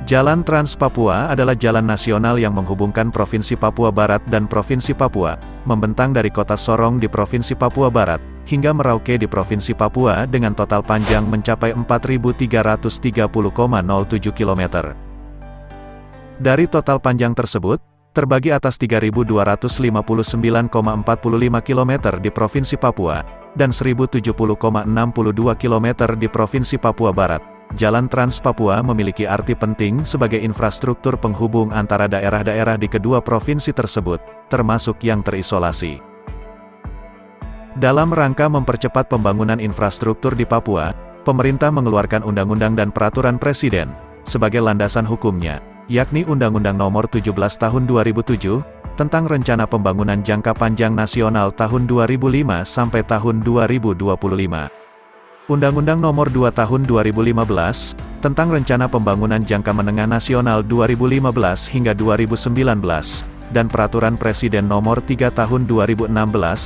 Jalan Trans Papua adalah jalan nasional yang menghubungkan Provinsi Papua Barat dan Provinsi Papua, membentang dari kota Sorong di Provinsi Papua Barat, hingga Merauke di Provinsi Papua dengan total panjang mencapai 4.330,07 km. Dari total panjang tersebut, terbagi atas 3.259,45 km di Provinsi Papua, dan 1.070,62 km di Provinsi Papua Barat. Jalan Trans Papua memiliki arti penting sebagai infrastruktur penghubung antara daerah-daerah di kedua provinsi tersebut, termasuk yang terisolasi. Dalam rangka mempercepat pembangunan infrastruktur di Papua, pemerintah mengeluarkan undang-undang dan peraturan presiden sebagai landasan hukumnya, yakni Undang-Undang Nomor 17 Tahun 2007 tentang Rencana Pembangunan Jangka Panjang Nasional tahun 2005 sampai tahun 2025. Undang-Undang Nomor 2 Tahun 2015 tentang Rencana Pembangunan Jangka Menengah Nasional 2015 hingga 2019, dan Peraturan Presiden Nomor 3 Tahun 2016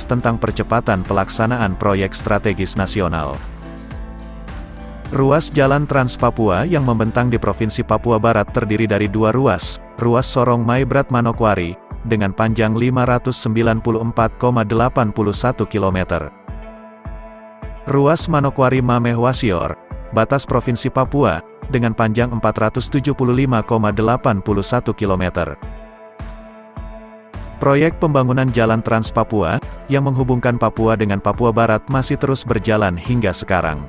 tentang Percepatan Pelaksanaan Proyek Strategis Nasional. Ruas Jalan Trans Papua yang membentang di Provinsi Papua Barat terdiri dari dua ruas, ruas Sorong Maibrat Manokwari, dengan panjang 594,81 km. Ruas Manokwari Mameh Wasior, batas Provinsi Papua, dengan panjang 475,81 km. Proyek pembangunan Jalan Trans Papua, yang menghubungkan Papua dengan Papua Barat masih terus berjalan hingga sekarang.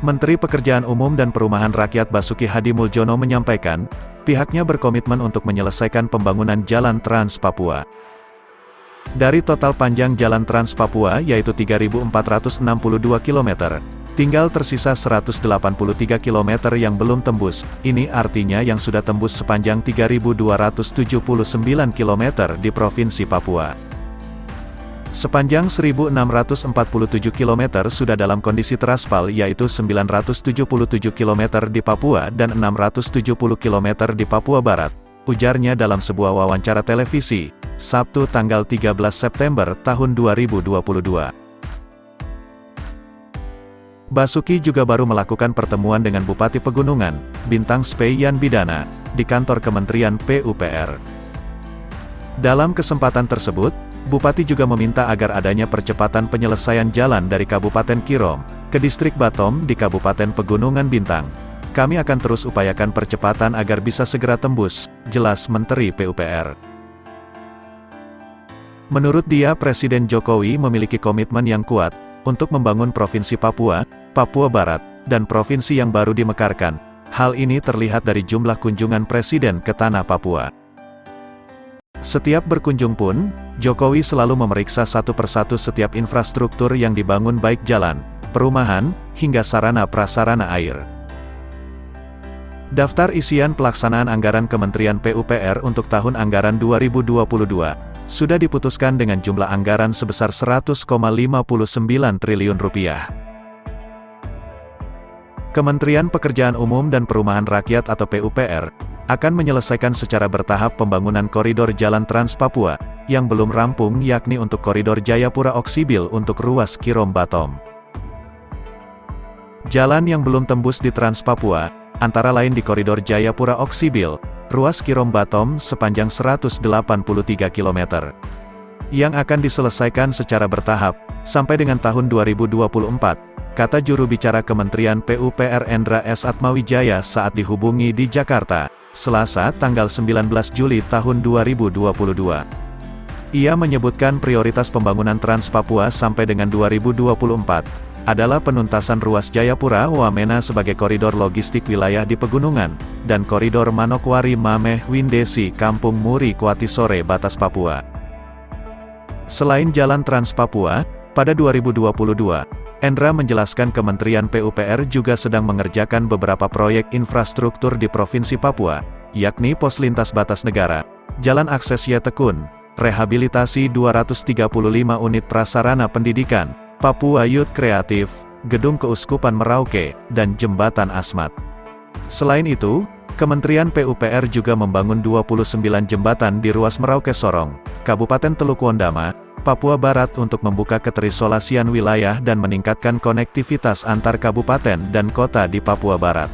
Menteri Pekerjaan Umum dan Perumahan Rakyat Basuki Hadi Muljono menyampaikan, pihaknya berkomitmen untuk menyelesaikan pembangunan Jalan Trans Papua. Dari total panjang Jalan Trans Papua yaitu 3.462 km, tinggal tersisa 183 km yang belum tembus, ini artinya yang sudah tembus sepanjang 3.279 km di Provinsi Papua. Sepanjang 1.647 km sudah dalam kondisi teraspal yaitu 977 km di Papua dan 670 km di Papua Barat, ujarnya dalam sebuah wawancara televisi, Sabtu tanggal 13 September tahun 2022. Basuki juga baru melakukan pertemuan dengan Bupati Pegunungan, Bintang Spei Yan Bidana, di kantor Kementerian PUPR. Dalam kesempatan tersebut, Bupati juga meminta agar adanya percepatan penyelesaian jalan dari Kabupaten Kirom ke Distrik Batom di Kabupaten Pegunungan Bintang. Kami akan terus upayakan percepatan agar bisa segera tembus, jelas Menteri PUPR. Menurut dia Presiden Jokowi memiliki komitmen yang kuat untuk membangun Provinsi Papua, Papua Barat, dan provinsi yang baru dimekarkan. Hal ini terlihat dari jumlah kunjungan Presiden ke tanah Papua. Setiap berkunjung pun, Jokowi selalu memeriksa satu persatu setiap infrastruktur yang dibangun baik jalan, perumahan, hingga sarana-prasarana air. Daftar isian pelaksanaan anggaran Kementerian PUPR untuk tahun anggaran 2022 sudah diputuskan dengan jumlah anggaran sebesar 100,59 triliun rupiah. Kementerian Pekerjaan Umum dan Perumahan Rakyat atau PUPR akan menyelesaikan secara bertahap pembangunan koridor Jalan Trans Papua yang belum rampung, yakni untuk koridor Jayapura Oksibil untuk ruas Kirom Batom. Jalan yang belum tembus di Trans Papua antara lain di koridor Jayapura Oksibil, ruas Kirom Batom sepanjang 183 km, yang akan diselesaikan secara bertahap, sampai dengan tahun 2024, kata juru bicara Kementerian PUPR Endra S. Atmawijaya saat dihubungi di Jakarta, Selasa tanggal 19 Juli tahun 2022. Ia menyebutkan prioritas pembangunan Trans Papua sampai dengan 2024, adalah penuntasan ruas Jayapura Wamena sebagai koridor logistik wilayah di Pegunungan, dan koridor Manokwari Mameh Windesi Kampung Muri Kuatisore batas Papua. Selain Jalan Trans Papua, pada 2022, Endra menjelaskan Kementerian PUPR juga sedang mengerjakan beberapa proyek infrastruktur di Provinsi Papua, yakni pos lintas batas negara, jalan akses Yetekun, rehabilitasi 235 unit prasarana pendidikan, Papua Youth Kreatif, Gedung Keuskupan Merauke, dan Jembatan Asmat. Selain itu, Kementerian PUPR juga membangun 29 jembatan di ruas Merauke Sorong, Kabupaten Teluk Wondama, Papua Barat untuk membuka keterisolasian wilayah dan meningkatkan konektivitas antar kabupaten dan kota di Papua Barat.